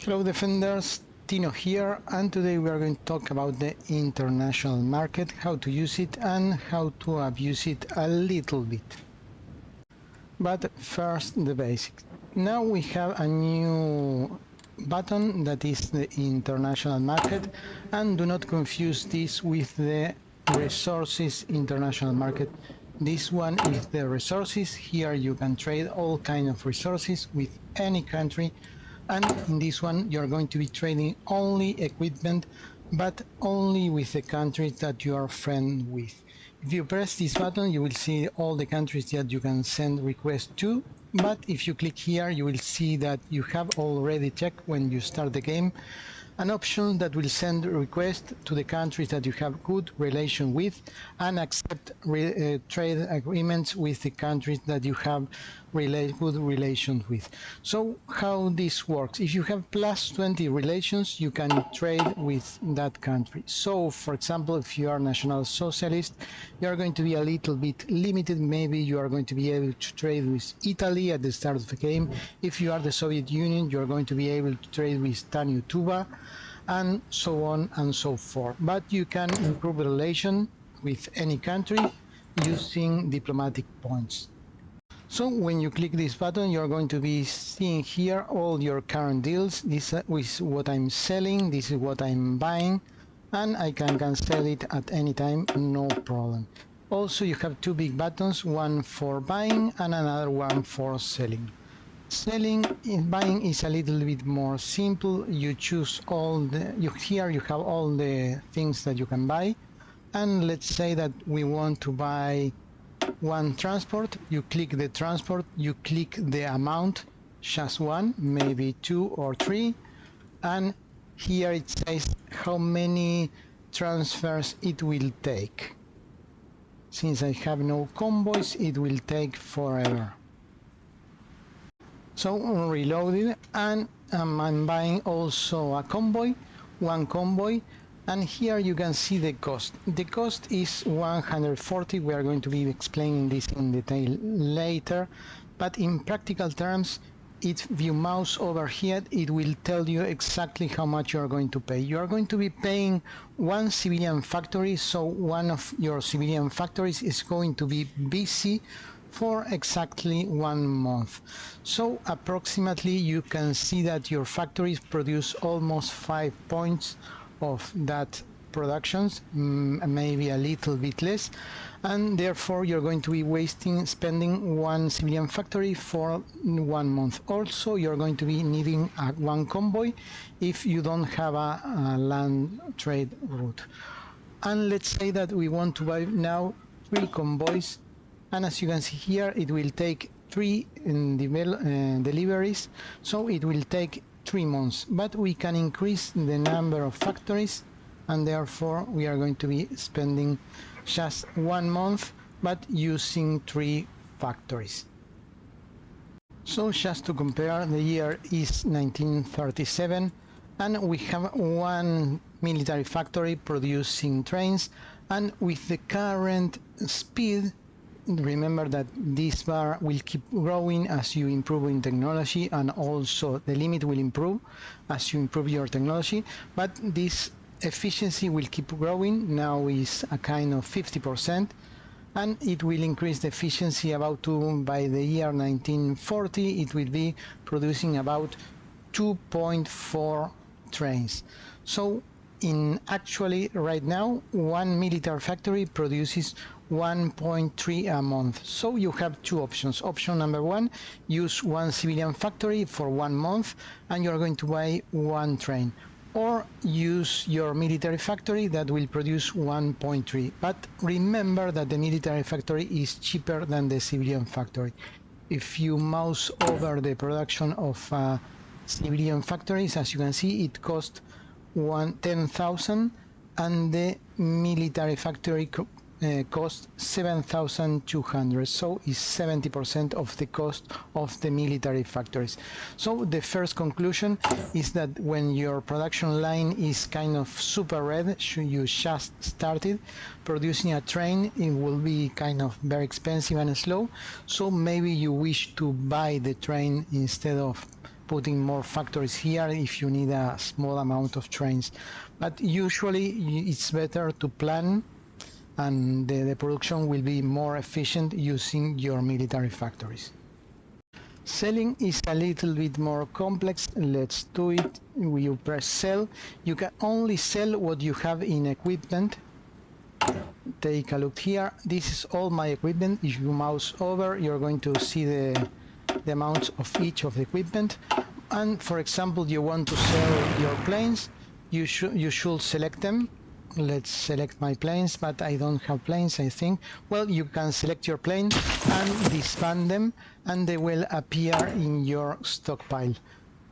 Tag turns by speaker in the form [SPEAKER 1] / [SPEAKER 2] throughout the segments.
[SPEAKER 1] Hello Defenders, Tino here, and today we are going to talk about the international market, how to use it and how to abuse it a little bit. But first the basics. Now we have a new button that is the international market, and do not confuse this with the resources international market. This one is the resources. Here you can trade all kind of resources with any country, and in this one you're going to be trading only equipment, but only with the countries that you are friend with. If you press this button, you will see all the countries that you can send requests to, but if you click here, you will see that you have already checked when you start the game an option that will send requests to the countries that you have good relation with and accept trade agreements with the countries that you have good relations with. So how this works: if you have plus 20 relations, you can trade with that country. So for example, if you are National Socialist, you are going to be a little bit limited. Maybe you are going to be able to trade with Italy at the start of the game. If you are the Soviet Union, you are going to be able to trade with Tanutuba, and so on and so forth. But you can improve the relation with any country using diplomatic points. So when you click this button, you're going to be seeing here all your current deals. This is what I'm selling, this is what I'm buying, and I can cancel it at any time, no problem. Also, you have two big buttons, one for buying and another one for selling. Buying is a little bit more simple. You choose here you have all the things that you can buy, and let's say that we want to buy one transport. You click the transport, you click the amount, just one, maybe two or three, and here it says how many transfers it will take. Since I have no convoys, it will take forever. So reloaded, and I'm buying also a convoy, one convoy, and here you can see the cost. The cost is 140. We are going to be explaining this in detail later, but in practical terms, if you mouse over here, it will tell you exactly how much you are going to pay. You are going to be paying one civilian factory, so one of your civilian factories is going to be busy for exactly 1 month. So approximately you can see that your factories produce almost 5 points of that productions, maybe a little bit less, and therefore you're going to be spending one civilian factory for 1 month. Also, you're going to be needing one convoy if you don't have a land trade route. And let's say that we want to buy now 3 convoys, and as you can see here, it will take 3 deliveries, so it will take 3 months, but we can increase the number of factories, and therefore we are going to be spending just 1 month but using 3 factories. So just to compare, the year is 1937, and we have one military factory producing trains, and with the current speed, remember that this bar will keep growing as you improve in technology, and also the limit will improve as you improve your technology, but this efficiency will keep growing. Now is a kind of 50%, and it will increase the efficiency about by the year 1940 it will be producing about 2.4 trains. So actually right now one military factory produces 1.3 a month. So you have two options. Option number one, use one civilian factory for 1 month and you're going to buy 1 train, or use your military factory that will produce 1.3. But remember that the military factory is cheaper than the civilian factory. If you mouse over the production of civilian factories, as you can see, it costs 10,000, and the military factory cost 7,200, so it's 70% of the cost of the military factories. So the first conclusion is that when your production line is kind of super red, you just started producing a train, it will be kind of very expensive and slow, so maybe you wish to buy the train instead of putting more factories here if you need a small amount of trains. But usually it's better to plan, and the production will be more efficient using your military factories. Selling is a little bit more complex. Let's do it. You press sell. You can only sell what you have in equipment. Take a look here. This is all my equipment. If you mouse over, you're going to see the amounts of each of the equipment. And for example, you want to sell your planes, you should select them. Let's select my planes, but I don't have planes, I think. Well, you can select your plane and disband them, and they will appear in your stockpile.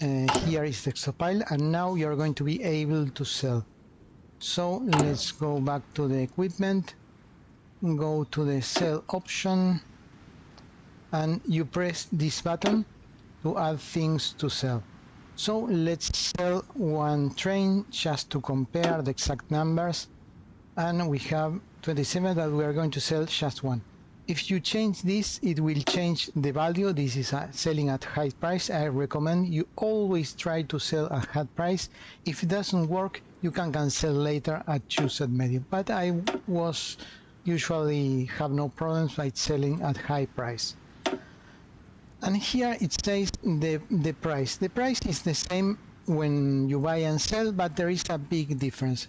[SPEAKER 1] Here is the stockpile, and now you're going to be able to sell. So let's go back to the equipment, go to the sell option, and you press this button to add things to sell. So let's sell one train just to compare the exact numbers, and we have 27 that we are going to sell just one. If you change this, it will change the value. This is selling at high price. I recommend you always try to sell at high price. If it doesn't work, you can cancel later at choose at medium. But I was usually have no problems by selling at high price. And here it says the price. The price is the same when you buy and sell, but there is a big difference.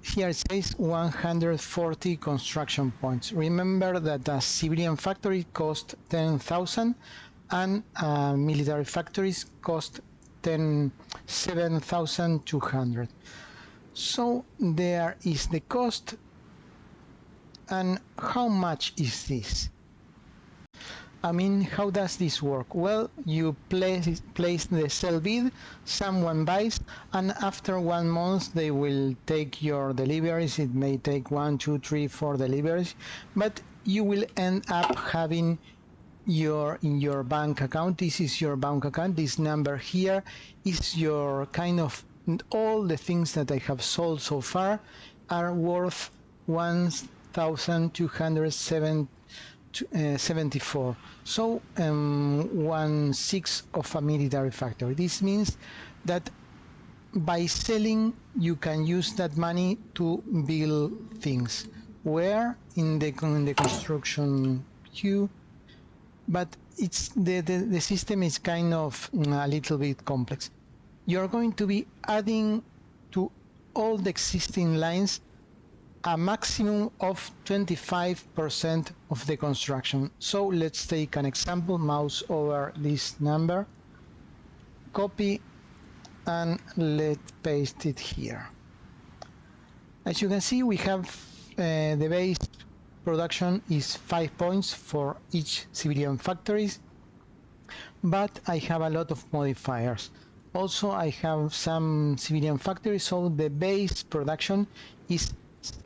[SPEAKER 1] Here it says 140 construction points. Remember that a civilian factory cost 10,000 and military factories cost 7,200. So there is the cost. And how much is this? I mean, how does this work? Well, you place the sell bid, someone buys, and after 1 month they will take your deliveries. It may take 1, 2, 3, 4 deliveries, but you will end up having in your bank account. This is your bank account. This number here is your kind of all the things that I have sold so far are worth 1,274. So 1/6 of a military factory. This means that by selling you can use that money to build things. Where? In the construction queue. But it's the system is kind of a little bit complex. You're going to be adding to all the existing lines a maximum of 25% of the construction. So let's take an example. Mouse over this number, copy, and let's paste it here. As you can see, we have the base production is 5 points for each civilian factories, but I have a lot of modifiers. Also, I have some civilian factories, so the base production is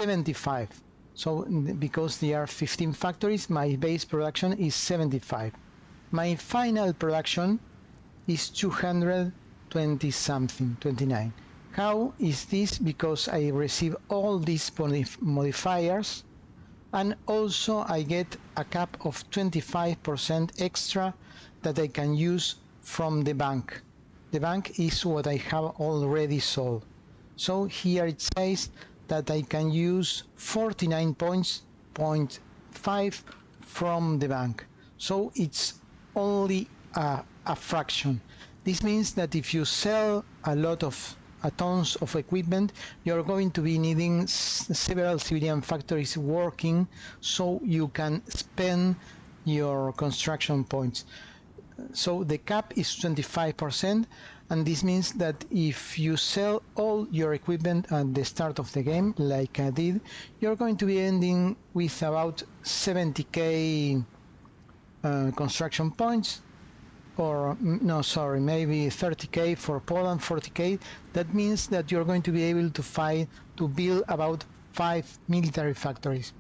[SPEAKER 1] 75. So because there are 15 factories, my base production is 75. My final production is 220 something, 29. How is this? Because I receive all these modifiers, and also I get a cap of 25% extra that I can use from the bank. The bank is what I have already sold. So here it says that I can use 49 points, 0.5 from the bank. So it's only a fraction. This means that if you sell a lot of tons of equipment, you're going to be needing several civilian factories working, so you can spend your construction points. So the cap is 25%, and this means that if you sell all your equipment at the start of the game, like I did, you're going to be ending with about 70k construction points, or no, sorry, maybe 30k for Poland, 40k. That means that you're going to be able to build about 5 military factories,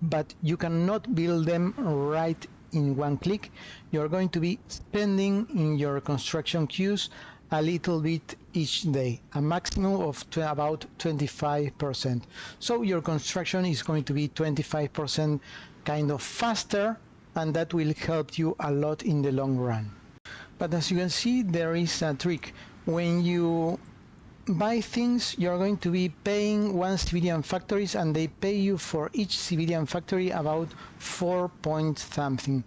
[SPEAKER 1] but you cannot build them right in one click. You're going to be spending in your construction queues a little bit each day, a maximum of about 25%. So your construction is going to be 25% kind of faster, and that will help you a lot in the long run. But as you can see, there is a trick. When you buy things, you're going to be paying one civilian factories, and they pay you for each civilian factory about 4 point something.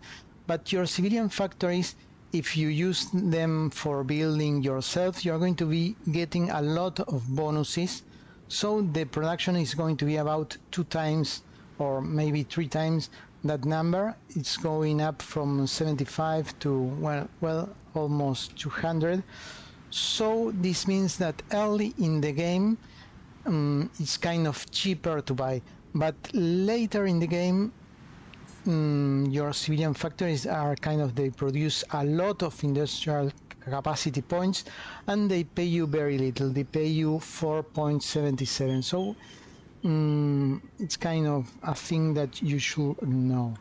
[SPEAKER 1] But your civilian factories, if you use them for building yourself, you're going to be getting a lot of bonuses. So the production is going to be about 2 times or maybe 3 times that number. It's going up from 75 to well almost 200. So this means that early in the game it's kind of cheaper to buy, but later in the game your civilian factories are kind of, they produce a lot of industrial capacity points and they pay you very little. They pay you 4.77. So it's kind of a thing that you should know.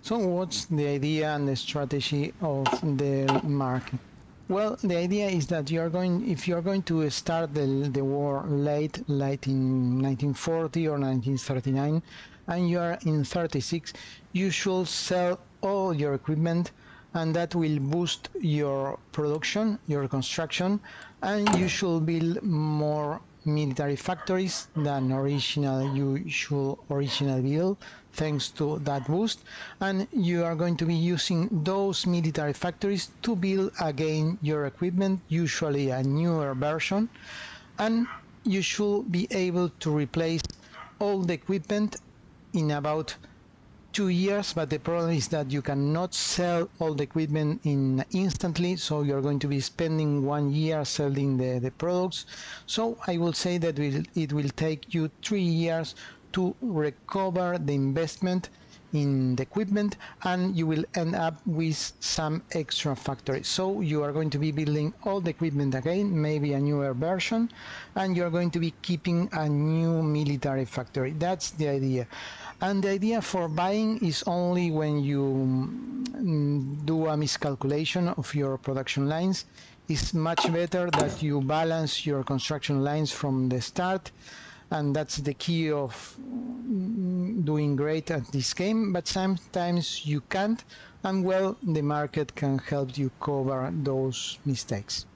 [SPEAKER 1] So what's the idea and the strategy of the market? Well, the idea is that if you're going to start the war late in 1940 or 1939, and you are in 36, you should sell all your equipment, and that will boost your production, your construction, and you should build more military factories than you should originally build, thanks to that boost. And you are going to be using those military factories to build again your equipment, usually a newer version, and you should be able to replace all the equipment in about 2 years. But the problem is that you cannot sell all the equipment instantly, so you're going to be spending 1 year selling the products. So I will say that it will take you 3 years to recover the investment in the equipment, and you will end up with some extra factories. So you are going to be building all the equipment again, maybe a newer version, and you're going to be keeping a new military factory. That's the idea. And the idea for buying is only when you do a miscalculation of your production lines. It's much better that you balance your construction lines from the start, and that's the key of doing great at this game. But sometimes you can't, and well, the market can help you cover those mistakes.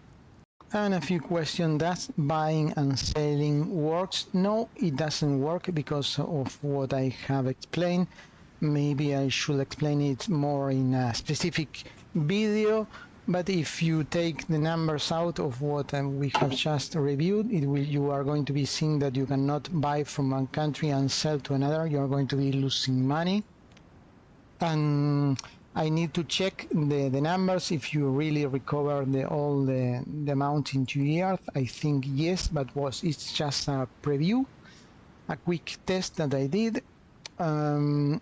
[SPEAKER 1] And a few questions: does buying and selling works? No, it doesn't work because of what I have explained. Maybe I should explain it more in a specific video, but if you take the numbers out of what we have just reviewed, you are going to be seeing that you cannot buy from one country and sell to another. You are going to be losing money. And I need to check the numbers if you really recover all the amount in 2 years. I think yes, but it's just a preview, a quick test that I did. And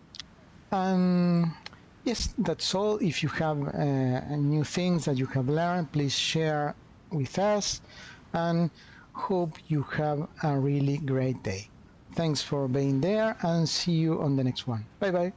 [SPEAKER 1] yes, that's all. If you have new things that you have learned, please share with us, and hope you have a really great day. Thanks for being there, and see you on the next one. Bye bye.